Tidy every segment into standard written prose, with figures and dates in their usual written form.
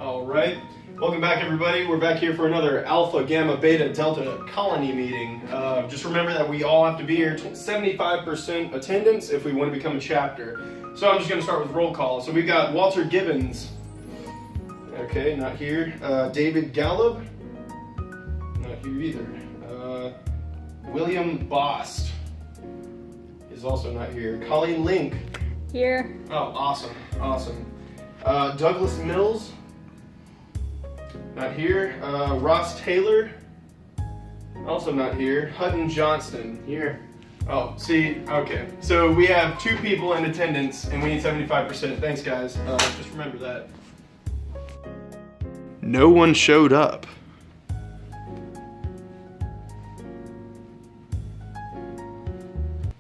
All right. Welcome back, everybody. We're back here for another Alpha, Gamma, Beta, Delta colony meeting. Just remember that we all have to be here, 75% attendance if we want to become a chapter. So I'm just going to start with roll call. So we've got Walter Gibbons. Okay, not here. David Gallup. Not here either. William Bost is also not here. Colleen Link. Here. Oh, awesome. Awesome. Douglas Mills. Not here. Ross Taylor. Also not here. Hutton Johnston. Here. Oh, see, okay. So we have 2 people in attendance and we need 75%. Thanks, guys. Just remember that. No one showed up.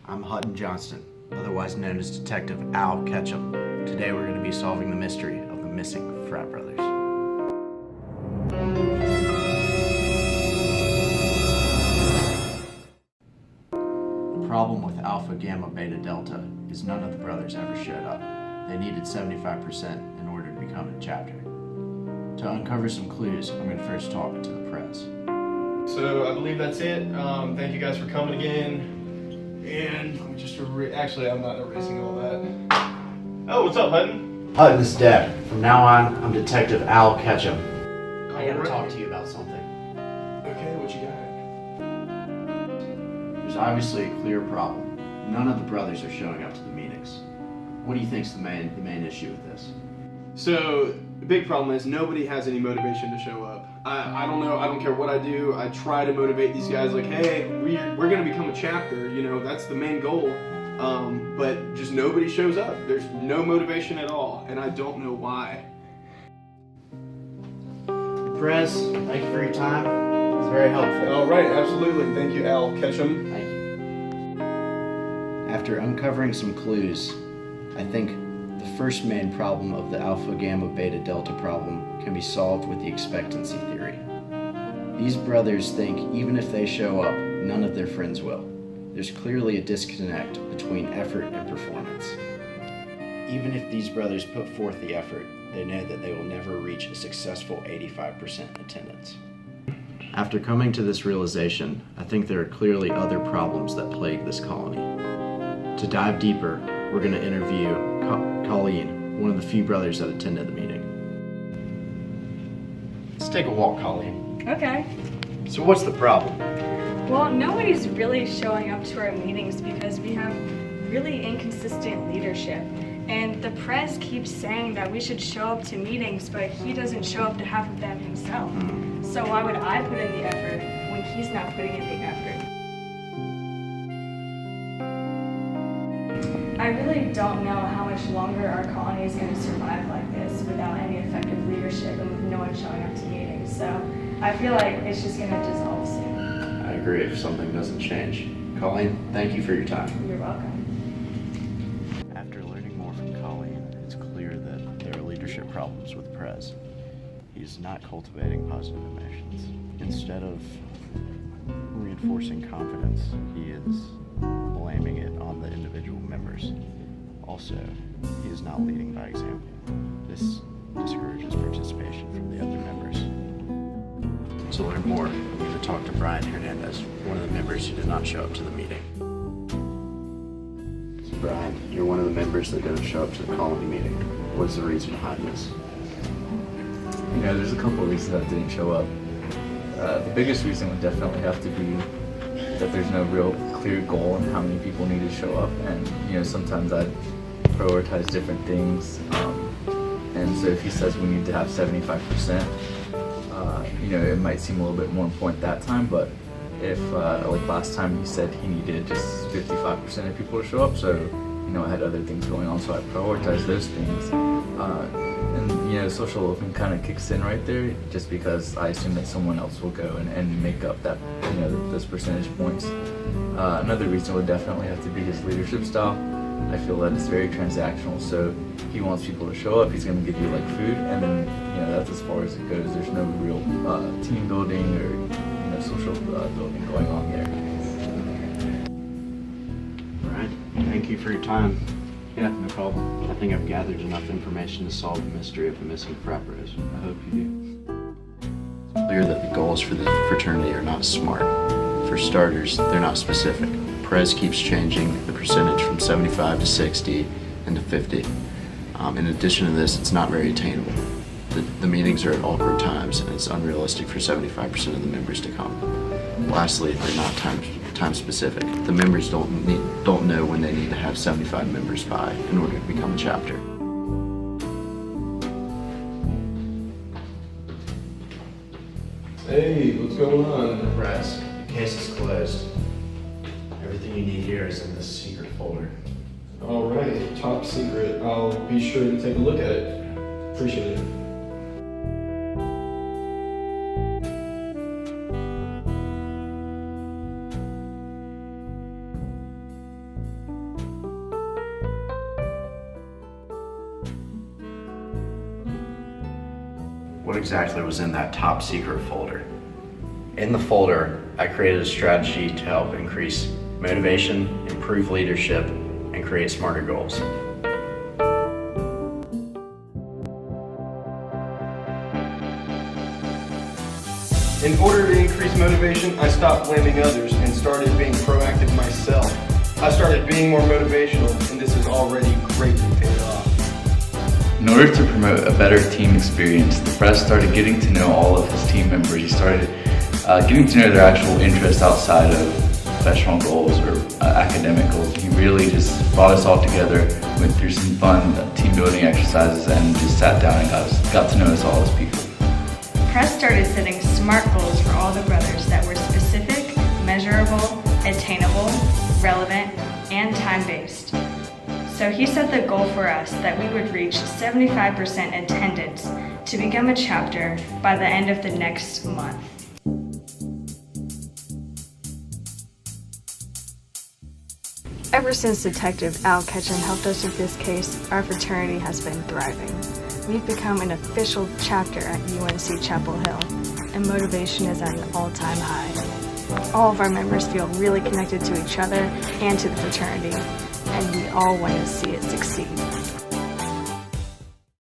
I'm Hutton Johnston, otherwise known as Detective Al Ketchum. Today we're going to be solving the mystery of the missing Frat brothers. The problem with Alpha, Gamma, Beta, Delta is none of the brothers ever showed up. They needed 75% in order to become a chapter. To uncover some clues, I'm going to first talk to the Prez. So I believe that's it. Thank you guys for coming again. And I'm just actually, I'm not erasing all that. Oh, what's up, Hutton? Hutton is dead. From now on, I'm Detective Al Ketchum. I gotta Alright. talk to you about something. Okay, what you got? There's obviously a clear problem. None of the brothers are showing up to the meetings. What do you think's the main issue with this? So the big problem is nobody has any motivation to show up. I don't know, I don't care what I do. I try to motivate these guys like, hey, we're gonna become a chapter, you know, that's the main goal. But just nobody shows up. There's no motivation at all, and I don't know why. Prez, thank you for your time. It's very helpful. All right, absolutely. Thank you, Al Ketchum. Thank you. After uncovering some clues, I think the first main problem of the Alpha, Gamma, Beta, Delta problem can be solved with the expectancy theory. These brothers think even if they show up, none of their friends will. There's clearly a disconnect between effort and performance. Even if these brothers put forth the effort, they know that they will never reach a successful 85% attendance. After coming to this realization, I think there are clearly other problems that plague this colony. To dive deeper, we're going to interview Colleen, one of the few brothers that attended the meeting. Let's take a walk, Colleen. Okay. So what's the problem? Well, nobody's really showing up to our meetings because we have really inconsistent leadership. And the Prez keeps saying that we should show up to meetings, but he doesn't show up to half of them himself. So why would I put in the effort when he's not putting in the effort? I really don't know how much longer our colony is going to survive like this without any effective leadership and with no one showing up to meetings. So I feel like it's just going to dissolve soon. I agree if something doesn't change. Colleen, thank you for your time. You're welcome. After learning more from Colleen, it's clear that there are leadership problems with Prez. He's not cultivating positive emotions. Instead of reinforcing confidence, he is blaming it on the individual members. Also, he is not leading by example. This discourages participation from the other members. To learn more, I'm going to talk to Bryan Hernandez, one of the members who did not show up to the meeting. So Bryan, you're one of the members that didn't show up to the colony meeting. What's the reason behind this? You know, there's a couple of reasons that didn't show up. The biggest reason would definitely have to be that there's no real clear goal on how many people need to show up, and you know, sometimes I prioritize different things, and so if he says we need to have 75%, you know, it might seem a little bit more important that time, but if like last time he said he needed just 55% of people to show up, so you know, I had other things going on, so I prioritized those things. And you know, social loafing kind of kicks in right there, just because I assume that someone else will go and make up that, you know, those percentage points. Another reason would definitely have to be his leadership style. I feel that it's very transactional, so he wants people to show up, he's going to give you like food, and then you know, that's as far as it goes. There's no real team building or you know, social building going on there. Bryan, thank you for your time. Yeah, no problem. I think I've gathered enough information to solve the mystery of the missing frat bros. I hope you do. It's clear that the goals for the fraternity are not smart. For starters, they're not specific. Prez keeps changing the percentage from 75 to 60 and to 50. In addition to this, it's not very attainable. The meetings are at awkward times, and it's unrealistic for 75% of the members to come. Lastly, they're not time specific. The members don't know when they need to have 75 members by in order to become a chapter. Hey, what's going on? Prez, the case is closed. Everything you need here is in this secret folder. All right, top secret. I'll be sure to take a look at it. Appreciate it. What exactly was in that top secret folder? In the folder, I created a strategy to help increase motivation, improve leadership, and create smarter goals. In order to increase motivation, I stopped blaming others and started being proactive myself. I started being more motivational, and this has already greatly paid off. In order to promote a better team experience, the Prez started getting to know all of his team members. He started getting to know their actual interests outside of professional goals or academic goals. He really just brought us all together, went through some fun team building exercises, and just sat down and got to know us all as people. Prez started setting SMART goals for all the brothers that were specific, measurable, attainable, relevant, and time-based. So he set the goal for us that we would reach 75% attendance to become a chapter by the end of the next month. Ever since Detective Al Ketchum helped us with this case, our fraternity has been thriving. We've become an official chapter at UNC Chapel Hill, and motivation is at an all-time high. All of our members feel really connected to each other and to the fraternity, and we all want to see it succeed.